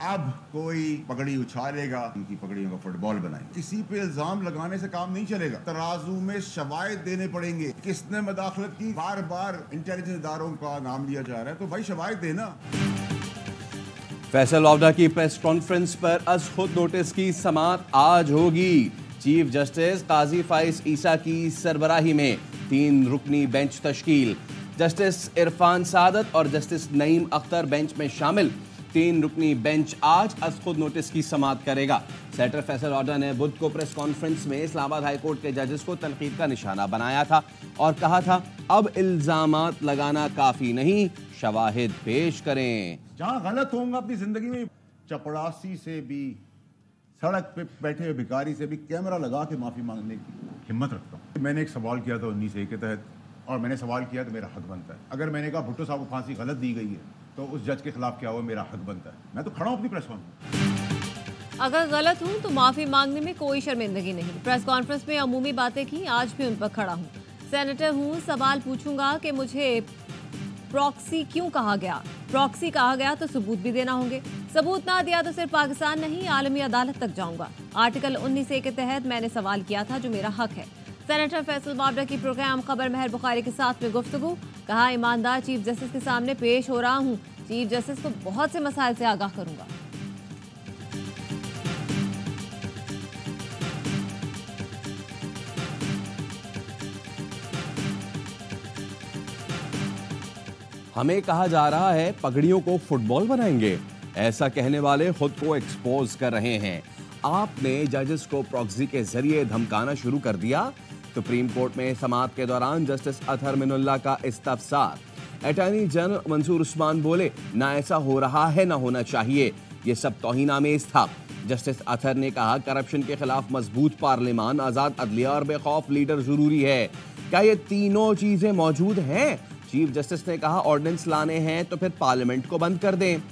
अब कोई पगड़ी उछालेगा, उनकी पगड़ियों का फुटबॉल बनाएंगे। किसी पे इल्जाम लगाने से काम नहीं चलेगा, तराजू में शवायद देने पड़ेंगे। किसने मदाखलत की, बार बार इंटेलिजेंस इदारों का नाम लिया जा रहा है, तो भाई शवायद देना। फैसल वावडा की प्रेस कॉन्फ्रेंस पर अज खुद नोटिस की समाअत आज होगी। चीफ जस्टिस काजी फाइज ईसा की सरबराही में 3 रुकनी बेंच तश्कील। जस्टिस इरफान सादत और जस्टिस नईम अख्तर बेंच में शामिल। 3 रुकनी बेंच आज अज खुद नोटिस की समाअत करेगा। सेनेटर फैसल वावडा ने बुध को प्रेस कॉन्फ्रेंस में इस्लामाबाद हाई कोर्ट के जजेस को तनकीद का निशाना बनाया था और कहा था अब इल्जामात लगाना काफी नहीं, शवाहिद पेश करें। जहां गलत होऊंगा अपनी जिंदगी में, चपड़ासी से भी, सड़क पे बैठे हुए भिखारी से भी कैमरा लगा के माफी मांगने की हिम्मत रखता हूँ। मैंने एक सवाल किया था 19A के तहत, और मैंने सवाल किया तो मेरा हक बनता है। अगर मैंने कहा भुट्टो साहब को फांसी गलत दी गई है तो उस जज के खिलाफ क्या हुआ, मेरा हक बनता है। मैं तो खड़ा हूँ अपनी प्रेस कॉन्फ्रेंस। अगर गलत हूँ तो माफी मांगने में कोई शर्मिंदगी नहीं। प्रेस कॉन्फ्रेंस में अमूमी बातें की, आज भी उन पर खड़ा हूँ। सेनेटर हूँ, सवाल पूछूंगा कि मुझे प्रॉक्सी क्यों कहा गया। प्रॉक्सी कहा गया तो सबूत भी देना होंगे। सबूत ना दिया तो सिर्फ पाकिस्तान नहीं, आलमी अदालत तक जाऊंगा। आर्टिकल 19A के तहत मैंने सवाल किया था, जो मेरा हक है। सेनेटर फैसल वावडा की प्रोग्राम खबर महर बुखारी के साथ में गुफ्तगू। कहा, ईमानदार चीफ जस्टिस के सामने पेश हो रहा हूँ। चीफ जस्टिस को बहुत से मसाइल से आगाह करूंगा। हमें कहा जा रहा है पगड़ियों को फुटबॉल बनाएंगे। ऐसा कहने वाले खुद को एक्सपोज कर रहे हैं। आपने जजेस को प्रॉक्सी के जरिए धमकाना शुरू कर दिया। सुप्रीम कोर्ट में समाअत के दौरान जस्टिस अतहर मिनुल्लाह का इस्तफसार। अटॉर्नी जनरल मंसूर उस्मान बोले, ना ऐसा हो रहा है ना होना चाहिए, ये सब तौहीन-आमेज था। जस्टिस अतहर ने कहा, करप्शन के खिलाफ मजबूत पार्लियामान, आजाद अदलिया और बेखौफ लीडर जरूरी है। क्या ये तीनों चीजें मौजूद हैं? चीफ जस्टिस ने कहा, ऑर्डिनेंस लाने हैं तो फिर पार्लियामेंट को बंद कर दें।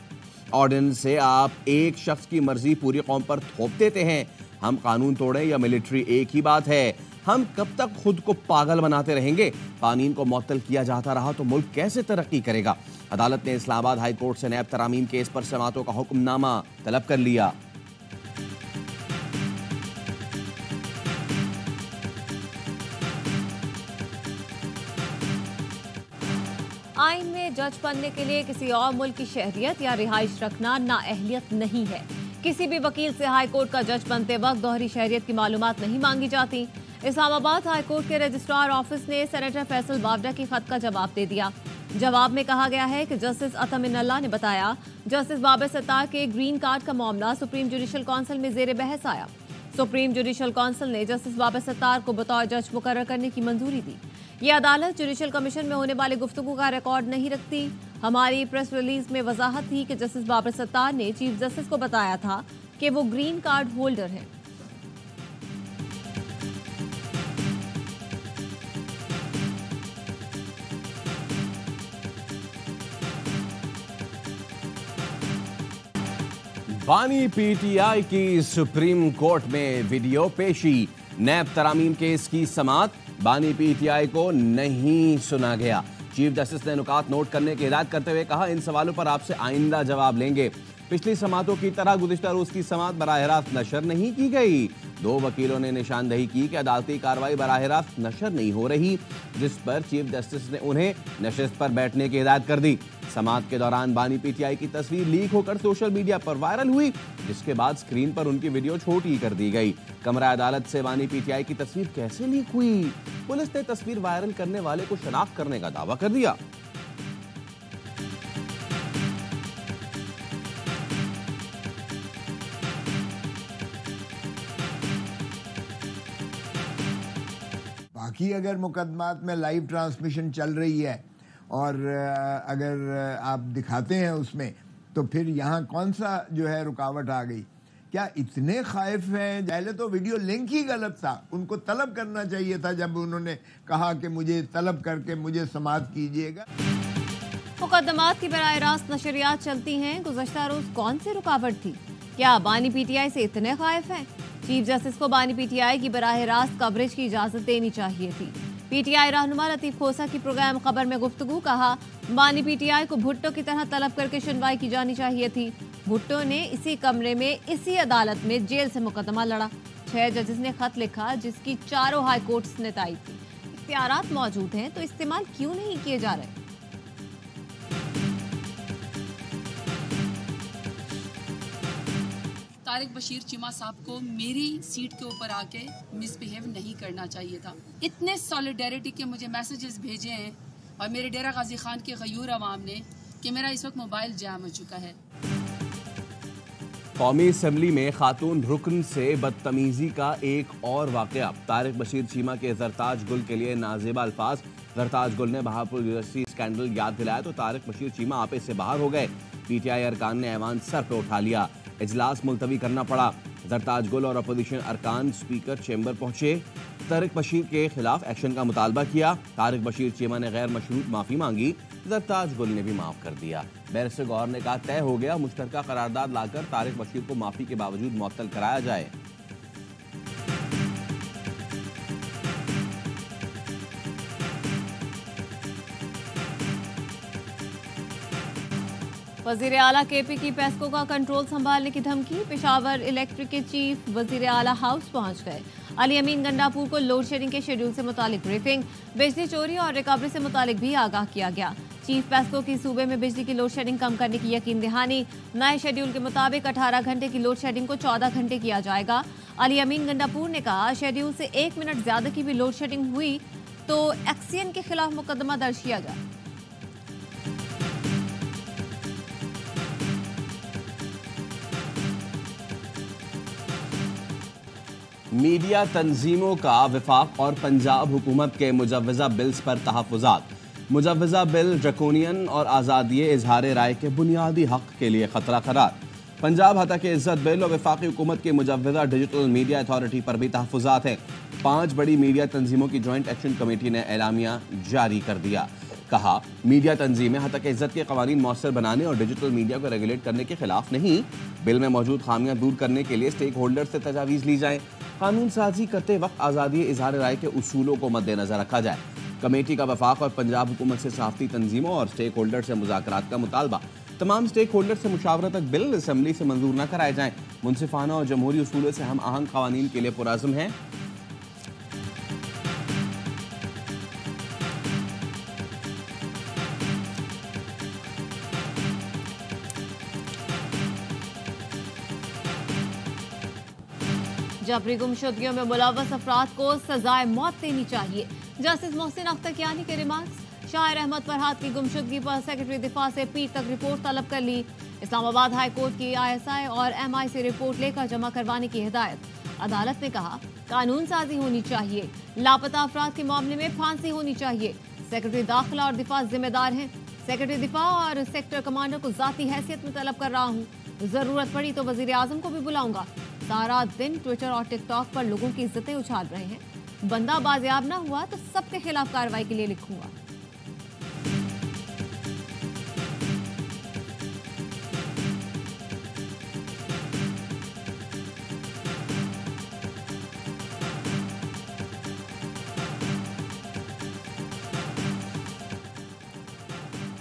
ऑर्डिनेंस से आप एक शख्स की मर्जी पूरी कौम पर थोप देते हैं। हम कानून तोड़ें या मिलिट्री, एक ही बात है। हम कब तक खुद को पागल बनाते रहेंगे? कानून को मुअत्तल किया जाता रहा तो मुल्क कैसे तरक्की करेगा? अदालत ने इस्लामाबाद हाई कोर्ट से नैब तरामीम केस पर समाअतों का हुक्मनामा तलब कर लिया। आइन में जज बनने के लिए किसी और मुल्क की शहरियत या रिहाइश रखना नाअहलियत नहीं है। किसी भी वकील से हाई कोर्ट का जज बनते वक्त दोहरी शहरियत की मालूमात नहीं मांगी जाती। इस्लामाबाद हाई कोर्ट के रजिस्ट्रार ऑफिस ने सेनेटर फैसल वावडा की खत का जवाब दे दिया। जवाब में कहा गया है कि जस्टिस अतहर मिनुल्लाह ने बताया, जस्टिस बाबर सत्तार के ग्रीन कार्ड का मामला सुप्रीम जुडिशल काउंसिल में जेर बहस आया। सुप्रीम जुडिशल काउंसिल ने जस्टिस बाबर सत्तार को बतौर जज मुकर्रर करने की मंजूरी दी। ये अदालत जुडिशल कमीशन में होने वाले गुफ्तगू का रिकॉर्ड नहीं रखती। हमारी प्रेस रिलीज में वजाहत थी कि जस्टिस बाबर सत्तार ने चीफ जस्टिस को बताया था कि वो ग्रीन कार्ड होल्डर हैं। बानी पीटीआई की सुप्रीम कोर्ट में वीडियो पेशी। नैब तरामीम केस की समाअत। बानी पीटीआई को नहीं सुना गया। चीफ जस्टिस ने नुकात नोट करने की हिदायत करते हुए कहा, इन सवालों पर आपसे आइंदा जवाब लेंगे। पिछली समाअतों की तरह गुज़िश्ता रोज की समाअत बराह रास्त नशर नहीं की गई। 2 वकीलों ने निशानदही की कि अदालती कार्रवाई बराह रास्त नशर नहीं हो रही, जिस पर चीफ जस्टिस ने उन्हें नशिस्त पर बैठने की हिदायत कर दी। समाअत के दौरान बानी पीटीआई की तस्वीर लीक होकर सोशल मीडिया पर वायरल हुई, जिसके बाद स्क्रीन पर उनकी वीडियो छोटी कर दी गई। कमरा अदालत से बानी पीटीआई की तस्वीर कैसे लीक हुई? पुलिस ने तस्वीर वायरल करने वाले को शनाख्त करने का दावा कर दिया। बाकी अगर मुकदमात में लाइव ट्रांसमिशन चल रही है और अगर आप दिखाते हैं उसमें, तो फिर यहाँ कौन सा जो है रुकावट आ गई? क्या इतने खाइफ हैं? पहले तो वीडियो लिंक ही गलत था, उनको तलब करना चाहिए था जब उन्होंने कहा कि मुझे तलब करके मुझे समाअत कीजिएगा। मुकदमात की बराह रास्त नशरियात चलती हैं, गुज़श्ता रोज कौन सी रुकावट थी? क्या बानी पीटीआई से इतने खाइफ हैं? चीफ जस्टिस को बानी पीटीआई की बराह रास्त कवरेज की इजाजत देनी चाहिए थी। पीटीआई रहनुमा लतीफ खोसा की प्रोग्राम खबर में गुफ्तगू। कहा, बानी पीटीआई को भुट्टो की तरह तलब करके सुनवाई की जानी चाहिए थी। भुट्टो ने इसी कमरे में इसी अदालत में जेल से मुकदमा लड़ा। 6 जजेस ने खत लिखा जिसकी चारों हाई कोर्ट्स ने तायीद की। इख्तियारात मौजूद हैं तो इस्तेमाल क्यों नहीं किए जा रहे? तारिक बशीर चीमा साहब को मेरी सीट के ऊपर आके मिसबिहेव नहीं करना चाहिए था। इतने सॉलिडेरिटी के मुझे मैसेजेस भेजे हैं और मेरे डेरा गाजी खान के गयूर अवाम ने कि मेरा इस वक्त मोबाइल जाम हो चुका है। कौमी असम्बली में खातून रुकन से बदतमीजी का एक और वाकया। तारिक बशीर चीमा के जरताज गुल के लिए नाजेबा अल्फाज। जरताज गुल ने बहापुर यूनिवर्सिटी स्कैंडल याद दिलाया तो तारिक बशीर चीमा आपे से बाहर हो गए। पीटीआई अरकान ने ऐवान सर पे उठा लिया। इजलास मुलतवी करना पड़ा। जरताज गुल और अपोजिशन अरकान स्पीकर चेंबर पहुंचे। तारिक बशीर के खिलाफ एक्शन का मुतालबा किया। तारिक बशीर चीमा ने गैर मशरूत माफी मांगी। जरताज गुल ने भी माफ कर दिया। बैरिस्टर गौहर ने कहा तय हो गया, मुश्तरका करारदाद लाकर तारिक बशीर को माफी के बावजूद मुअत्तल कराया जाए। वजीर आला केपी की पेस्को का कंट्रोल संभालने की धमकी। पेशावर इलेक्ट्रिक के चीफ वजीर आला हाउस पहुंच गए। अली अमीन गंडापुर को लोड शेडिंग के शेड्यूल से मुतालिक ब्रीफिंग। बिजली चोरी और रिकवरी से मुतालिक भी आगाह किया गया। चीफ पेस्को की सूबे में बिजली की लोड शेडिंग कम करने की यकीन दहानी। नए शेड्यूल के मुताबिक 18 घंटे की लोड शेडिंग को 14 घंटे किया जाएगा। अली अमीन गंडापुर ने कहा शेड्यूल से 1 मिनट ज्यादा की भी लोड शेडिंग हुई तो एक्सीएन के खिलाफ मुकदमा दर्ज किया जाए। मीडिया तंजीमों का वफाक और पंजाब हुकूमत के मुजव्वजा बिल्स पर तहफ़्फ़ुज़ात। मुजव्वजा बिल ड्रकोनियन और आज़ादी इजहार राय के बुनियादी हक के लिए खतरा करार। पंजाब हतक इज्जत बिल और वफाकी हुकूमत की मुजव्वजा डिजिटल मीडिया अथॉरिटी पर भी तहफ़्फ़ुज़ात हैं। 5 बड़ी मीडिया तंजीमों की जॉइंट एक्शन कमेटी ने एलामिया जारी कर दिया। कहा मीडिया तंजीमें हतक इज्जत के कवानीन मौसर बनाने और डिजिटल मीडिया को रेगुलेट करने के खिलाफ नहीं, बिल में मौजूद खामियां दूर करने के लिए स्टेक होल्डर से तजावीज़ ली जाए। कानून साजी करते वक्त आज़ादी इजहार राय के उसूलों को मद्देनजर रखा जाए। कमेटी का वफाक और पंजाब हुकूमत से सहाफ़ती तंजीमों और स्टेक होल्डर से मुज़ाकरात का मुतालबा। तमाम स्टेक होल्डर से मुशावरत तक बिल असम्बली से मंजूर न कराए जाएं। मुनसिफाना और जमहूरी उसूलों से हम आहंग क़वानीन के लिए पुरअज़्म हैं। जबरी गुमशुदगियों में मुलव्वस अफराद को सजाए मौत देनी चाहिए। जस्टिस मोहसिन अख्तर कियानी के रिमार्क्स। शायर अहमद फरहाद की गुमशुदगी पर सेक्रेटरी दिफा से पीर तक रिपोर्ट तलब कर ली। इस्लामाबाद हाई कोर्ट की ISI और MI से रिपोर्ट लेकर जमा करवाने की हिदायत। अदालत ने कहा कानून साजी होनी चाहिए। लापता अफराद के मामले में फांसी होनी चाहिए। सेक्रेटरी दाखिला और दिफा जिम्मेदार हैं। सेक्रेटरी दिफा और सेक्टर कमांडर को जाती हैसियत में तलब कर रहा हूँ। जरूरत पड़ी तो वजीर आजम को भी बुलाऊंगा। सारा दिन ट्विटर और टिकटॉक पर लोगों की इज्जतें उछाल रहे हैं। बंदा बाजियाब ना हुआ तो सबके खिलाफ कार्रवाई के लिए लिखूंगा।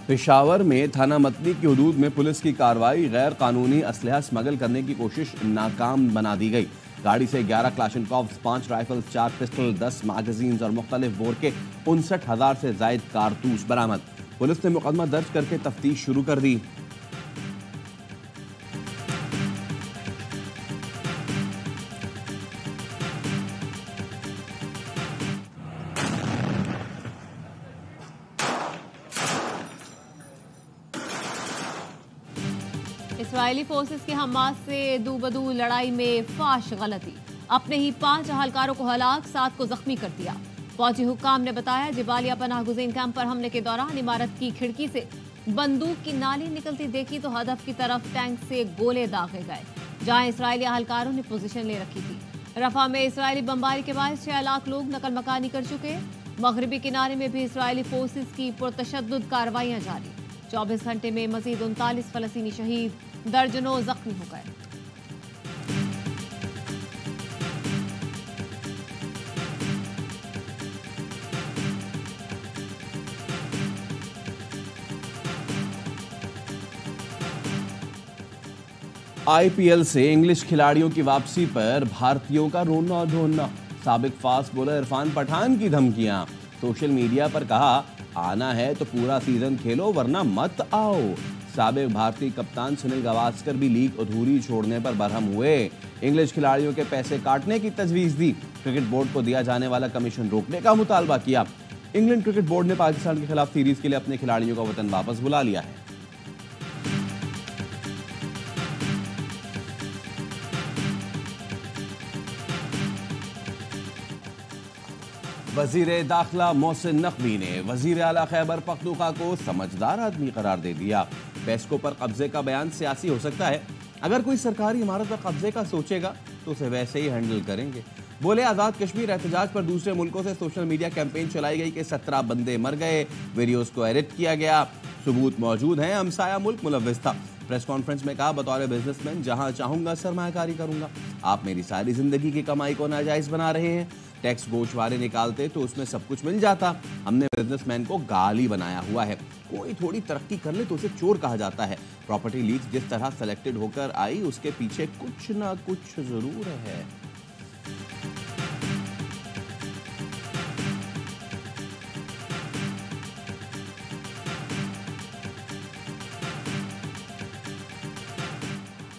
पेशावर में थाना मतनी की हदूद में पुलिस की कार्रवाई। गैर कानूनी असलहा स्मगल करने की कोशिश नाकाम बना दी गई। गाड़ी से 11 क्लाशनकॉव्स, 5 राइफल्स, 4 पिस्टल, 10 मैगजीन्स और मुख्तलिफ बोर के 59,000 से जायद कारतूस बरामद। पुलिस ने मुकदमा दर्ज करके तफ्तीश शुरू कर दी। इसराइली फोर्सेस की हमास से दू-बदू लड़ाई में फाश गलती। अपने ही 5 अहलकारों को हलाक, 7 को जख्मी कर दिया। फौजी हुक्काम ने बताया जिबालिया पनाहगुज़ीन कैंप पर हमले के दौरान इमारत की खिड़की से बंदूक की नाली निकलती देखी तो हदफ की तरफ टैंक से गोले दागे गए, जहां इसराइली अहलकारों ने पोजीशन ले रखी थी। रफा में इसराइली बमबारी के बाद 6 लाख लोग नकल मकानी कर चुके। मगरबी किनारे में भी इसराइली फोर्सेस की पुरतशद्दुद कार्रवाइयां जारी। 24 घंटे में मजीद 39 फलस्तीनी शहीद, दर्जनों जख्मी हो गए। आईपीएल से इंग्लिश खिलाड़ियों की वापसी पर भारतीयों का रोना धोना। साबिक फास्ट बॉलर इरफान पठान की धमकियां। सोशल मीडिया पर कहा, आना है तो पूरा सीजन खेलो वरना मत आओ। साबिक भारतीय कप्तान सुनील गावस्कर भी लीग अधूरी छोड़ने पर बरहम हुए। इंग्लिश खिलाड़ियों के पैसे काटने की तजवीज दी। क्रिकेट बोर्ड को दिया जाने वाला कमीशन रोकने का मुतालबा किया। इंग्लैंड क्रिकेट बोर्ड ने पाकिस्तान के खिलाफ सीरीज के लिए अपने खिलाड़ियों का वतन वापस बुला लिया है। वजीर दाखिला मोहसिन नकवी ने वजीर आला खैबर पख्तूनख्वा को समझदार आदमी करार दे दिया। पेस्को पर कब्जे का बयान सियासी हो सकता है। अगर कोई सरकारी इमारत पर कब्जे का सोचेगा तो उसे वैसे ही हैंडल करेंगे। बोले, आजाद कश्मीर एहतजाज पर दूसरे मुल्कों से सोशल मीडिया कैंपेन चलाई गई कि 17 बंदे मर गए, वीडियोस को एडिट किया गया, सबूत मौजूद हैं, हमसाया मुल्क मुलव्विस था। प्रेस कॉन्फ्रेंस में कहा, बतौर बिजनेसमैन जहां चाहूंगा सरमायाकारी करूंगा। आप मेरी सारी जिंदगी की कमाई को नाजायज बना रहे हैं। टैक्स गोशवारे निकालते तो उसमें सब कुछ मिल जाता। हमने बिजनेसमैन को गाली बनाया हुआ है। कोई थोड़ी तरक्की कर ले तो उसे चोर कहा जाता है। प्रॉपर्टी लीज जिस तरह सेलेक्टेड होकर आई उसके पीछे कुछ ना कुछ जरूर है।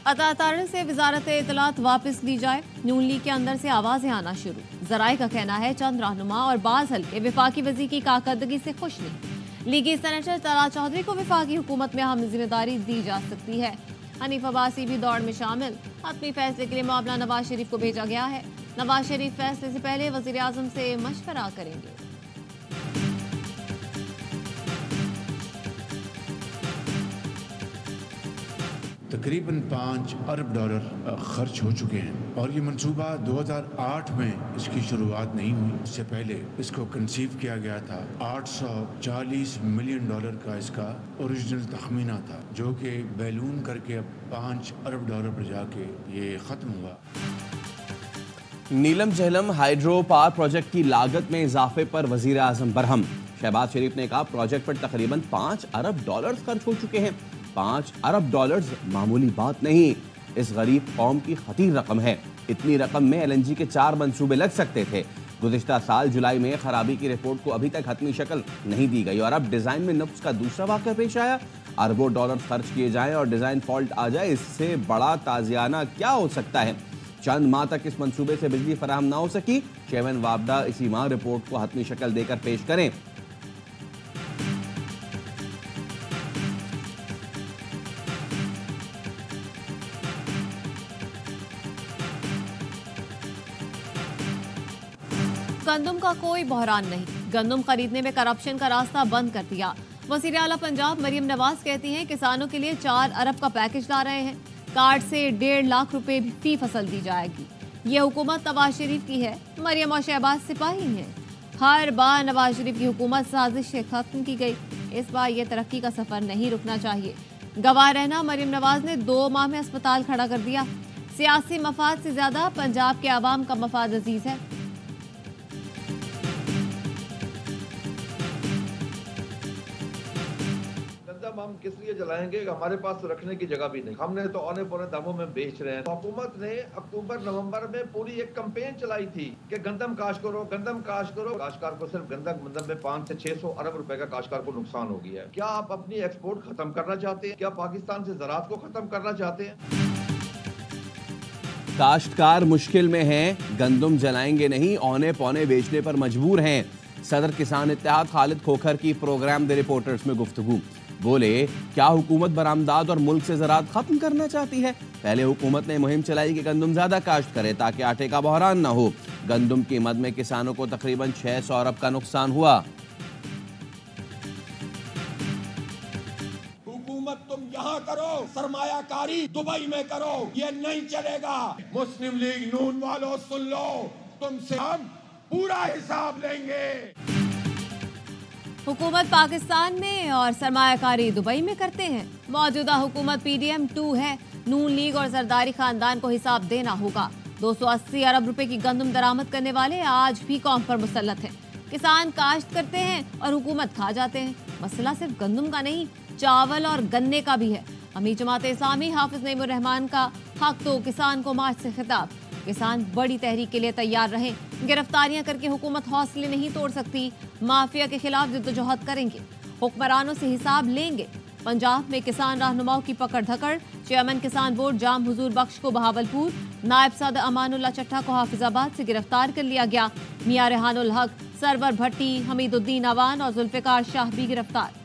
अतातारण से वजारत इत्तलात वापस ली जाए। नून लीग के अंदर से आवाजें आना शुरू। जराए का कहना है चंद रहनुमा और बाज हल्के वफाकी वज़ीर की कारकर्दगी से खुश नहीं। लीगी सेनेटर तला चौधरी को वफाकी हुकूमत में अहम जिम्मेदारी दी जा सकती है। हनीफ अब्बासी भी दौड़ में शामिल। हतमी फैसले के लिए मामला नवाज शरीफ को भेजा गया है। नवाज शरीफ फैसले से पहले वजीर आजम से मशवरा करेंगे। तकरीबन $5 अरब खर्च हो चुके हैं और ये मंसूबा 2008 में इसकी शुरुआत नहीं हुई। इससे पहले इसको कंसीव किया गया था। $840 मिलियन का इसका ओरिजिनल तखमीना था, जो कि बैलून करके अब $5 अरब पर जाके ये ख़त्म हुआ। नीलम जहलम हाइड्रो पावर प्रोजेक्ट की लागत में इजाफे पर वजीर आजम बरहम। शहबाज शरीफ ने कहा, प्रोजेक्ट पर तकरीबन $5 अरब खर्च हो चुके हैं। $5 अरब मामूली बात नहीं। इस गरीब कौम की खतीर रकम है। इतनी रकम में LNG के 4 मंसूबे लग सकते थे। गुज़िश्ता साल जुलाई में खराबी की रिपोर्ट को अभी तक हतमी शक्ल नहीं दी गई और अब डिजाइन में नुक्स का दूसरा वाक़या पेश आया। अरबों डॉलर खर्च किए जाएं और डिजाइन फॉल्ट आ जाए, इससे बड़ा ताजियाना क्या हो सकता है। चंद माह तक इस मंसूबे से बिजली फराहम ना हो सकी। चेयरमैन वापडा इसी माह रिपोर्ट को हतमी शक्ल देकर पेश करें। गंदम का कोई बहरान नहीं। गंदम खरीदने में करप्शन का रास्ता बंद कर दिया। वज़ीर आला पंजाब मरियम नवाज कहती हैं, किसानों के लिए 4 अरब का पैकेज ला रहे हैं। कार्ड से 1.5 लाख रुपए फी फसल दी जाएगी। ये हुकूमत नवाज शरीफ की है। मरियम और शहबाज सिपाही हैं। हर बार नवाज शरीफ की हुकूमत साजिश से खत्म की गई। इस बार ये तरक्की का सफर नहीं रुकना चाहिए। गवाह रहना मरियम नवाज ने 2 माह में अस्पताल खड़ा कर दिया। सियासी मफाद से ज्यादा पंजाब के आवाम का मफाद अजीज है। हम किस लिए जलाएंगे? हमारे पास तो रखने की जगह भी नहीं। हमने तो औने पौने दामों में बेच रहे हैं। हुकूमत ने अक्टूबर नवंबर में पूरी एक कैंपेन चलाई थी कि गंदम काश करो, गंदम काश करो। काश्तकार को सिर्फ गंदम में 500 से 600 अरब रुपए का काश्तकार को नुकसान हो गया है। क्या आप अपनी एक्सपोर्ट खत्म करना चाहते हैं? क्या पाकिस्तान से ज़राअत को खत्म करना चाहते हैं? काश्तकार मुश्किल में हैं, गंदम जलाएंगे नहीं, औने पौने बेचने पर मजबूर हैं। सदर किसान इत्तेहाद खालिद खोखर की प्रोग्राम द रिपोर्टर्स में गुफ्तगू। बोले, क्या हुकूमत बरामदात और मुल्क से ज़राअत खत्म करना चाहती है? पहले हुकूमत ने मुहिम चलाई कि गंदम ज्यादा काश्त करे ताकि आटे का बहरान न हो। गंदम की मद में किसानों को तकरीबन 600 अरब का नुकसान हुआ। हुकूमत तुम यहाँ करो, सरमायाकारी दुबई में करो, ये नहीं चलेगा। मुस्लिम लीग नून वालों सुन लो, तुमसे हम पूरा हिसाब लेंगे। हुकूमत पाकिस्तान में और सरमायाकारी दुबई में करते हैं। मौजूदा हुकूमत PDM 2 है। नून लीग और जरदारी खानदान को हिसाब देना होगा। 280 अरब रुपए की गंदम दरामद करने वाले आज भी कौम पर मुसल्लत हैं। किसान काश्त करते हैं और हुकूमत खा जाते हैं। मसला सिर्फ गंदम का नहीं, चावल और गन्ने का भी है। अमीर जमात इस्लामी हाफिज नईमुर रहमान का हक तो किसान को मार्च से खिताब। किसान बड़ी तहरीक के लिए तैयार रहें, गिरफ्तारियां करके हुकूमत हौसले नहीं तोड़ सकती, माफिया के खिलाफ जद्दोजहद करेंगे, हुक्मरानों से हिसाब लेंगे। पंजाब में किसान रहनुमाओं की पकड़ धकड़, चेयरमैन किसान बोर्ड जाम हुजूर बख्श को बहावलपुर, नायब सदर अमानुल्लाह चट्टा को हाफिजाबाद से गिरफ्तार कर लिया गया। मियां रेहानुल हक, सरवर भट्टी, हमीदुद्दीन अवान और जुल्फिकार शाह भी गिरफ्तार।